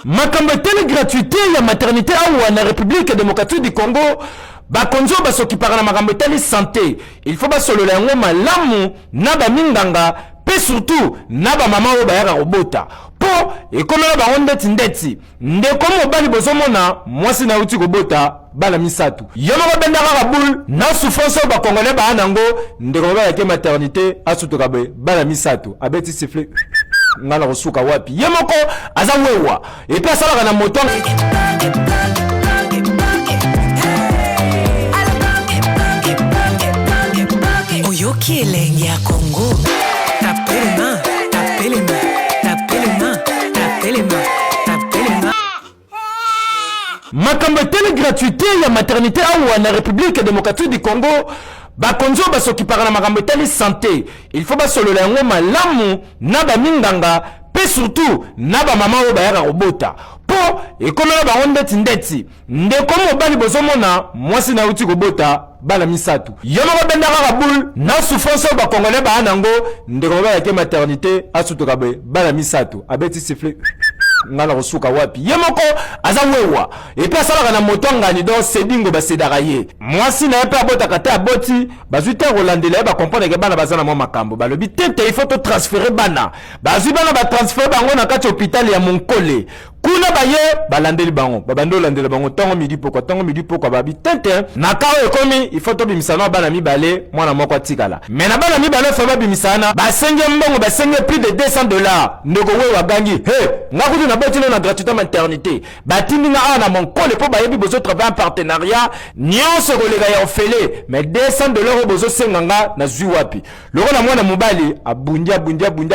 makambo tele gratuité ya maternité awa na République démocratique du Congo bakonzo basokipaka na makambo tele santé. Il faut basolola yango malamu na baminganga pe surtout na ba mama oyo bayaka kobota po ekomela bango ndeti ndeko mobali bozomona mwasi na uti kobota bala misatu yo moko bendaka kabul na souffrance oyo bakongole baa nango ndeko bayake maternité asutoka bala misatu abeti siffle ngala kosuka wapi ye moko aza wewa epe asalaka na moto oyoki elenge ya Congo. Tapez les mains, tapez les mains, tapez les mains, tapez les mains, tapez les mains. makambo tele gratuité ya maternité awa na République démocratique du Congo bakonzo basokipaka na makambo tele santé. Il faut basolola yango malamu na baminganga pe surtout na ba mama oyo bayaka kobota po ekomela bango ndeti ndeko mobali bozomona mwasi na uti kobota bala misatu yo moko bendaka kabul na souffrance oyo bakongole baa nango ndeko bayake maternité asutoka bala misatu abeti siffle ngala kosuka wapi ye moko aza wewa epe asalaka na moto ngani do sedingo basedaka ye mwasi na epe abotaka te aboti bazwi te kolandela ye bakomprendre ke bana baza na mwa makambo balobi tete il faut to transférer bana bazwi bana batransfere bango na kati hôpital ya Monkole kuna baye balandeli bango babando landela bango tango midi poko babi tete na kao ekomi il faut to bimisana bana mibale mwana moko atikala mais na bana mibale fa babimisana basenge mbongo basenge plus de $200 ndoko wewa gangi he ngakuti na botino na gratuité maternité batindi nga ana Monkole po bayebi bozo travailler en partenariat nyonso kolega ya ofele mais $200 bozo senganga na zwi wapi loko na mwana mobali abundia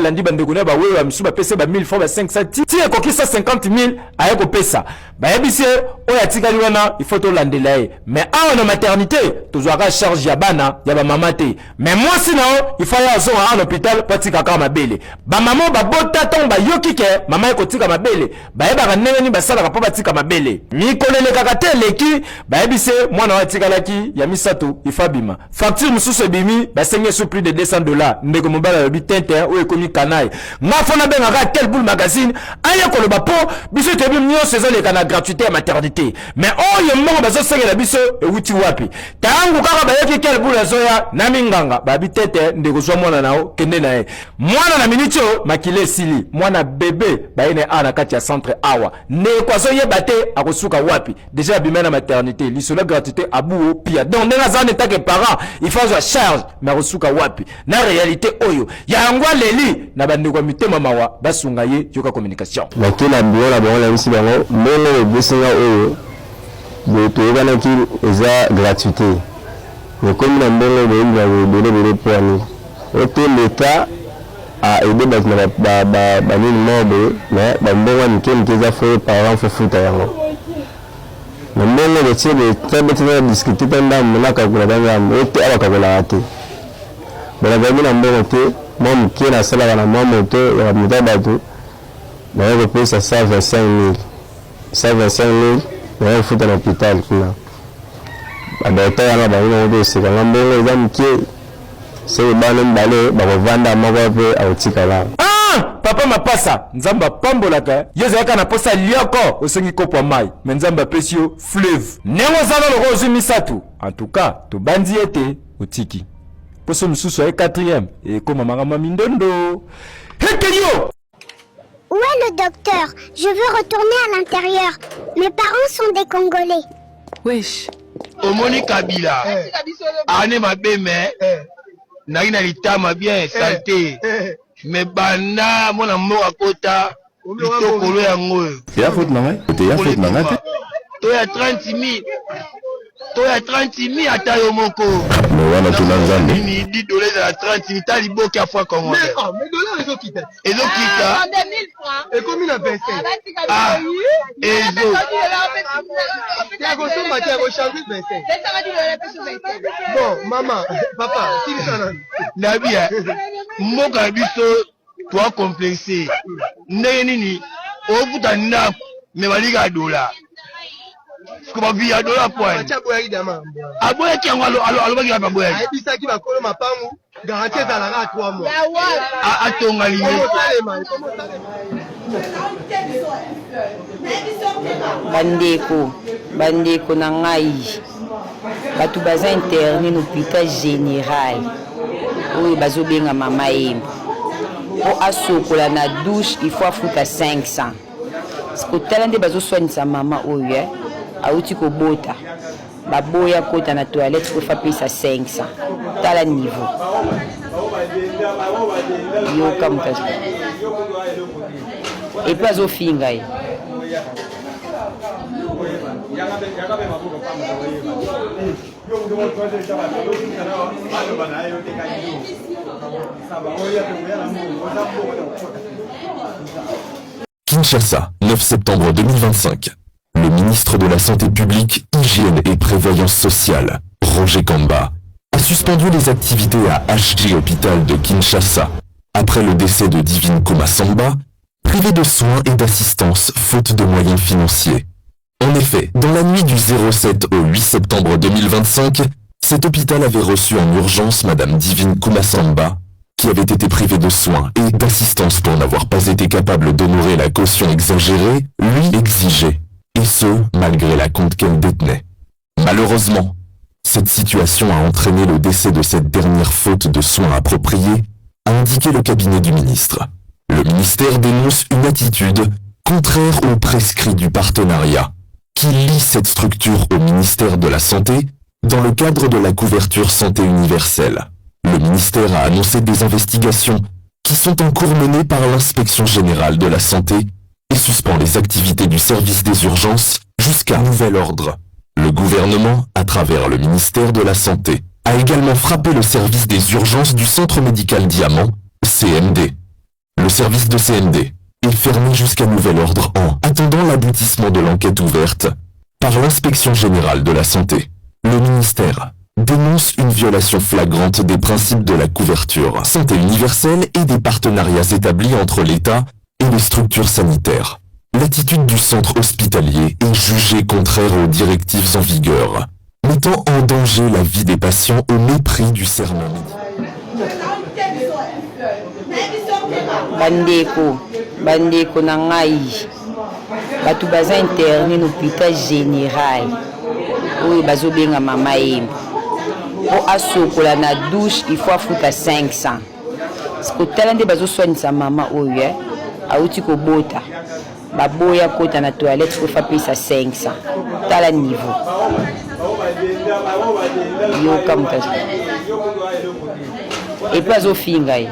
landi bandeko na ba wewa misuba pese ba 1000 francs ba 500 ti ekokisa 50,000 ayeko pesa bayebisi oyo atikali wana il faut to landela ye mais awa na maternité tozwaka charge ya bana ya ba mama te mais mwasi nao il faut ya azonga en hôpital patika kaka mabele ba mama babota ton ba yoki ke mama ekotika mabele bayebaka ndenge ni basalaka po batika mabele mikolele kaka te leki bayebisi mwana wa tikalaki ya misato ifabima facture mususu ebimi basenge sur plus de $200 ndeko mobala lobi tente oyo ekomi kanaye ngafona bengaka tel boule magazine aya koloba po biso tebi nyonso ezoleka na gratuité ya maternité mais oyo mbongo bazosengela biso ewuti wapi tangu kaka bayoki kel boule azoya na minganga babi tete ndeko zwa mwana nao kende na ye mwana na minitio makile esili mwana bebe bayene ana kati ya centre awa ndeko azoyeba te akosuka wapi déjà abima na maternité lisolo gratuité abuo pia donc ndenge aza neta ke parent il faut azwa charge mais akosuka wapi na réalité oyo yango leli na bandeko mitema mawa basunga ye yoka communication bakina biona bango misi bango mbele besinga oyo toyebana ki eza gratuité mais comme na mbele bele poani ote l'État a aidé banini mobe mais bambongo mike eza fo parent fo futa yango na mbele betie betabetena discuter tanda mona kakula bangam ote abakakula te bala bamina mbongo te mwa mike nasalaka na mwa moto ya moto bato naye kopesa 125,000 naye kofuta na hôpital kuna badokta yana bango oto osekanga mbongo eza mike soki bana mibale bakovanda moko mpe akotikala papa mapasa nzambe apambolaka yo ezalaka na posa lioko osengi kopo ya mai me nzambe apesi yo fleuve ndenge ozala loko ozwi misatu en tout cas tobandi ete otiki poso mosusu aye 4e ekoma makambo mindondo hekelio. Où est le docteur? Je veux retourner à l'intérieur. Mes parents sont des Congolais. Wesh. Omoni Kabila. Ane mabeme. Naina litama bien santé. Mais bana mona mora kota. Litokolo yango. ya faute nanga te To ya 30,000. To ya 30,000 ata yo moko. mais wana tuna nzambe Ni $10 à 30,000 tali boki afwa Congo. Mais dollars les autres qui Et donc kita. et combien la baisse? Ah. Ezo. Il y a grosso modo qui a rechargé baisse. Bon, maman, papa, si ça là. Nabia. Mboka biso toi complexé. Ndenge nini? Ofuta ndako me balika $. Kuba via $. Point. Acha boyaki dama. Aboya ki ngalo alobaki ba boya. Ayebisa ki bakolo mapangu garantie ezalaka 3 mois. Atonga liye. Comment ça les mal? bandeko na ngai batu baza interné na hôpital général oyo bazobenga mama Yembo po asokola na douche il faut afuta 500 sikotala nde bazoswanisa mama oyo auti kobota baboya kota na toilette po fapesa 500 tala niveau yoka mutazo epe azofinga ye Kinshasa, 9 septembre 2025. Le ministre de la Santé publique, Hygiène et Prévoyance sociale, Roger Kamba, a suspendu les activités à HG Hôpital de Kinshasa après le décès de Divine Kumasamba, privé de soins et d'assistance faute de moyens financiers. En effet, dans la nuit du 07 au 8 septembre 2025, cet hôpital avait reçu en urgence Madame Divine Kumasamba, qui avait été privée de soins et d'assistance pour n'avoir pas été capable d'honorer la caution exagérée, lui exigeait, et ce, malgré la compte qu'elle détenait. Malheureusement, cette situation a entraîné le décès de cette dernière faute de soins appropriés, a indiqué le cabinet du ministre. Le ministère dénonce une attitude contraire aux prescrits du partenariat, qui lie cette structure au ministère de la Santé dans le cadre de la couverture santé universelle. Le ministère a annoncé des investigations qui sont en cours menées par l'Inspection générale de la santé et suspend les activités du service des urgences jusqu'à nouvel ordre. Le gouvernement, à travers le ministère de la Santé, a également frappé le service des urgences du Centre médical Diamant, CMD. Le service de CMD est fermé jusqu'à nouvel ordre en attendant l'aboutissement de l'enquête ouverte par l'Inspection générale de la santé. Le ministère dénonce une violation flagrante des principes de la couverture santé universelle et des partenariats établis entre l'État et les structures sanitaires. L'attitude du centre hospitalier est jugée contraire aux directives en vigueur, mettant en danger la vie des patients au mépris du serment médical. bandeko na ngai batu baza interné na hôpital général oyo bazobenga mama Yembo po asokola na douche il faut afuta 500 sikotala nde bazoswanisa mama oyo auti kobota baboya kota na toilette po fapesa 500 tala niveau yoka mutazo epe azofinga ye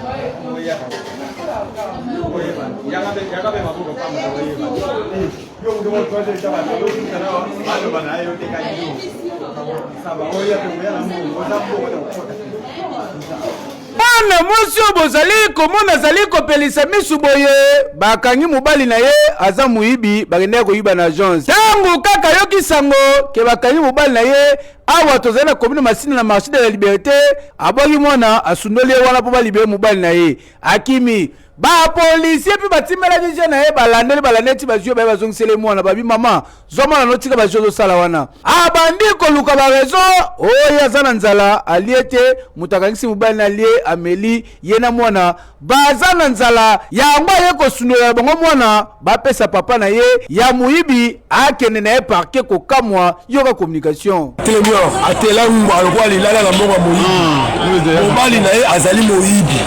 Bana mwasi oyo bozali komona azali kopelisa misu boye bakangi mobali na ye aza muyibi bakendeka koyiba na agence ntango kaka yoki sango ke bakangi mobali na ye awa tozali na commune Masina na marché de la liberté abwaki mwana asundoli ye wana mpo balibere mobali na ye akimi bapolisier mpe batimelaki je na ye balandeli ti bazwi baye bazongisele mwana babi mama zwa mwana notika bazwi ozosala wana abandi koluka barezo oyo aza na nzala alie te moto akangisi mobali na lie ameli ye na mwana baza na nzala yango aye kosundolela bango mwana bapesa papa na ye ya moyibi akende na ye parke kokamwa yoka communication telemior atela ngwa alokwa lilala na mbongo moyibi mobali na ye azali moyibi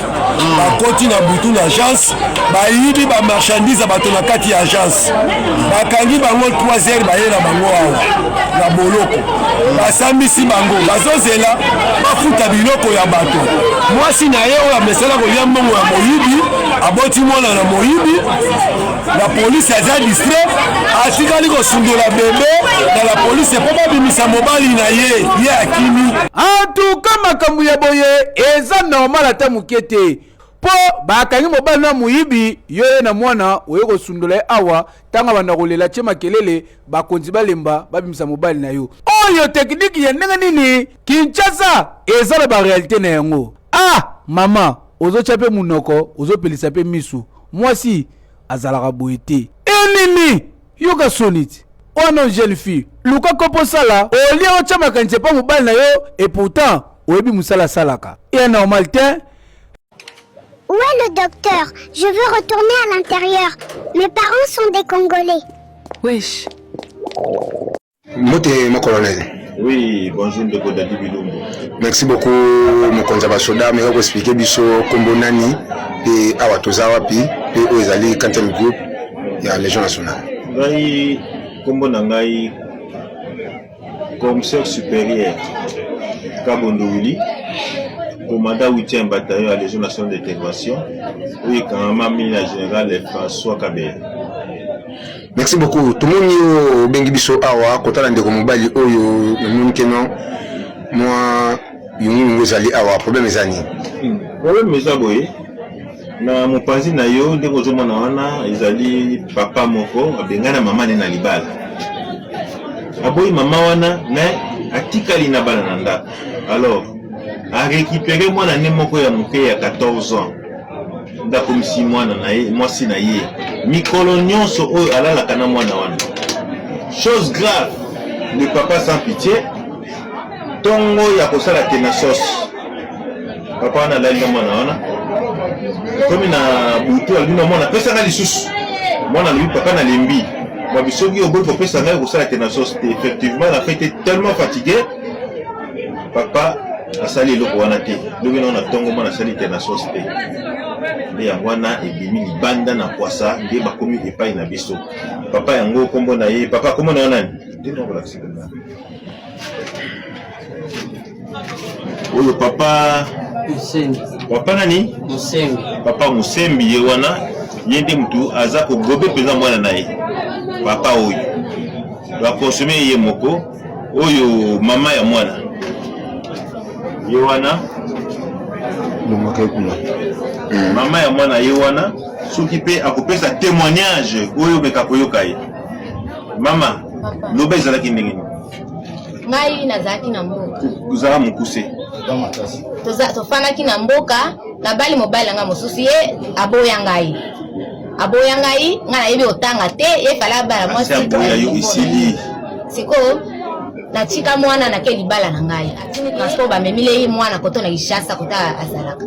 bakoti na butu na agence bayibi ba marchandise bato na kati ya agence bakangi bango 3h baye na bango awa na boloko basambisi bango bazozela bafuta biloko ya bato mwasi na ye oyo amesala kolia mbongo ya moyibi aboti mwana na moyibi la polisi aza distrait atikali kosundola bebe na la polisi po babimisa mobali na ye akimi antuka makambo ya boye eza normal ata moke te po bakangi mobali na moyibi yo ye na mwana oye kosundola ye awa ntango banda kolela tie makelele bakonzi balemba babimisa mobali na yo oyo tekniki ya ndenge nini Kinshasa eza na barealité na yango mama ozotya mpe munoko ozopelisa mpe misu mwasi azalaka boye te enini yoka soniti wana jeune fille luka kopo sala olia otya makanisi pa mobali na yo et pourtant oyebi musala salaka e normal te Où est le docteur? Je veux retourner à l'intérieur. Mes parents sont des Congolais. Wesh. Moté, mon colonel. Oui, bonjour, Ndeko Dadi Bilumbu. Merci beaucoup, mon konzaba soda. Mais on expliquer biso kombo nani et awatozawa pi et ozali Kantel Group ya Légion nationale. Ngai kombo nangai commissaire supérieur Kabondo Willy, commandant 8e bataillon à la Légion nationale d'intervention. Oui, quand même, le général François Kabé. Merci beaucoup. Tout le monde est bengi biso awa kotala ndeko mobali oyo mumkeno moi yungu ngozali awa problème ezani. Problème ezaboye. Na mopanzi na yo ndeko zomona wana ezali papa moko abengana mama na libala. Aboyi mama wana mais atikali na bana na ndako. Alors a récupéré mwana ne moko ya moke ya 14 ans. Ndako misi mwana na ye mwasi na ye. Mikolo nyonso oyo alalaka na mwana wana. Chose grave, le papa sans pitié tongo ya kosala tenasos. Papa wana alali na mwana wana. Comme na butu alina mwana pesa na lisusu. Mwana lui papa na lembi. Moi bisogi oboy pour pesa na kosala tenasos. Effectivement, la fête est tellement fatiguée. Papa a sali loko wana te. Lobi na tongo mwana sali tenasos te. Et wana ebimi libanda na kwasa nde bakomi epai na biso. Papa yango kombo na ye, papa kombo na nani? Ndino la sikana. Oyo papa Musembi. Papa nani? Musembi. Papa Musembi ye wana yende mtu aza ko gobe peza mwana na ye. Papa oyo. Ba consommer ye moko oyo mama ya mwana. Ye wana mama ya mwana ye wana soki pe akopesa témoignage oyo beka koyoka ye. Mama loba ezalaki ndenge nini? Ngai nazalaki na mboka kuzala mokuse tofanaki na mboka na bali mobali nga mosusu ye aboya ngai ngai nayebi otanga te ye fala bala mwasi siko natika mwana na ke libala na ngai atini transport bamemile ye mwana koto na Kishasa kota azalaka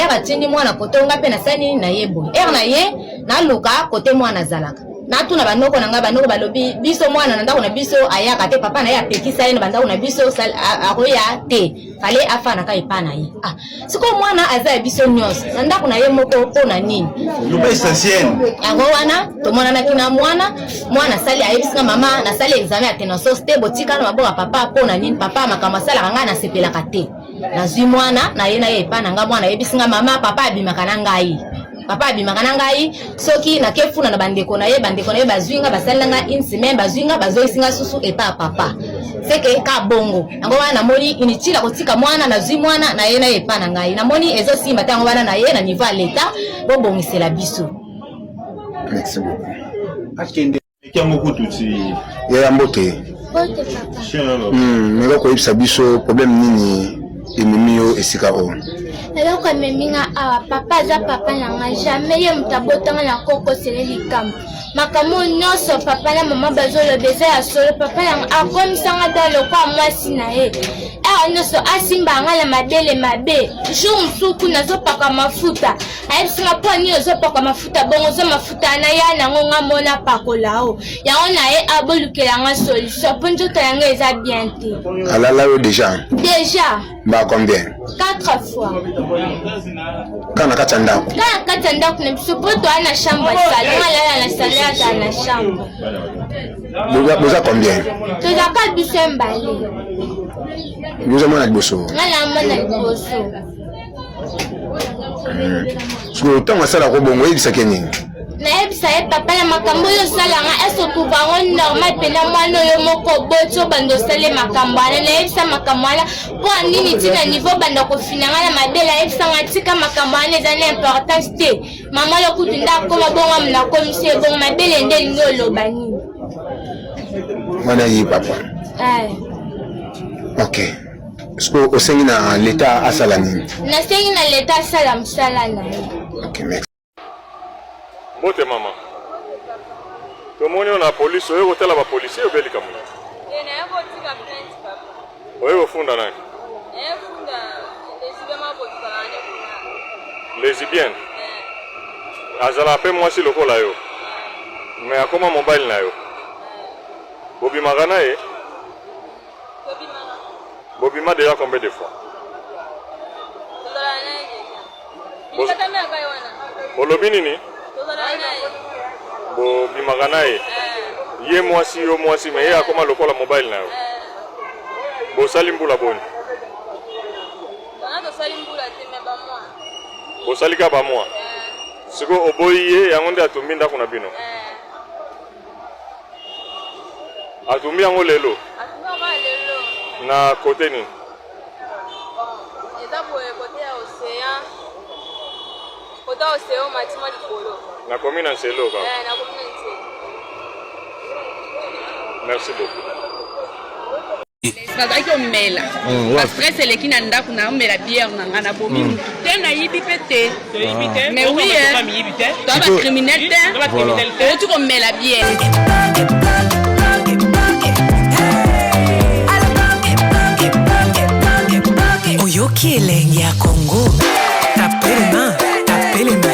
batindi mwana koto nga pe na sani na yebo na ye na luka kote mwana azalaka na tuna banoko na nga banoko balobi biso mwana na ndako na biso ayaka te papa na ye apekisa ye na bandako na biso akoya te fale afa na kai pana ye siko mwana aza ya biso nyonso na ndako na ye moko pona nini luba essentiel yango wana tomona na kina mwana sali ayebisa mama na sali examen ya tenasos te botika na maboka papa pona nini papa makamba sala nga na sepelaka te na zwi mwana na ye epana nga mwana yebisa mama papa abimaka na ngai soki na kefuna na bandeko na ye bazwinga basala nga une semaine bazwinga bazoisinga susu epa papa seke ka bongo yango wana namoni initila kotika mwana na zwi mwana na ye epana ngai namoni ezosimba tango wana na ye na niveau ya leta bobongisela biso. Merci beaucoup. Akende kiango kututi ya mbote papa meko koyebisa biso problème nini emimio esika o eloko ememinga awa papa aza papa na nga jamais ye moto abotanga na koko sele likambo makambo nyonso papa na mama bazoloba eza ya solo papa nanga akomisanga da lokwa mwasi na ye awa nyonso asimba nga na mabele mabe jour mosuku nazopaka mafuta ayebisinga mpo nini ozopaka mafuta bongo ozo mafuta na ya nango nga mona pakola o yango na ye abolukelanga solution mpo nzoto yango eza bien te alala yo déjà ba combien 4 fois kana kati ya ndako na biso po toa na chambre salon alala na salon ata na chambre boza combien tozaka biso mbale boza mwana liboso ngana mwana liboso so ntango asalaka bongo oyebisaki nini nayebisa ye papa na makambo oyo osalanga ese okuvango normal mpena mwana oyo moko boti obanda osale makambo wana nayebisa makambo wana mpo nini tina niveau banda kofinanga na mabele ayebisanga tika makambo wana eza na importance te mama oyo kutu nde akoma bongo muna komisi ebongo mabele nde elingi oloba nini wana ye papa ok so osengi na leta asala nini nasengi na leta asala mosala na ye ok merci Bote mama. Tomoni na police oyo kotela ba police oyo belika mona. Na yako tika plainte papa. Oyo funda nani? Funda esibe mabotika nane kuna. lesbienne azala mpe mwasi lokola yo me akoma mobile na yo bobimaka na ye bobima déjà combien de fois olobi nini bobimaka na ye ye mwasi yo mwasi me ye akoma lokola mobile na yo bosali mbula boni bosalika bamwa siko oboyi ye yango nde atumbi ndako na bino atumbi yango lelo na kote nini na commune na Nselo kaka merci beaucoup nazalaki omela bastress eleki na ndako na omela biere na nga na bomi mutu te nayibi mpe te mais oui toa bacriminel te outi komela biere Oyoki elenge ya Congo, tapez les mains, tapez les mains.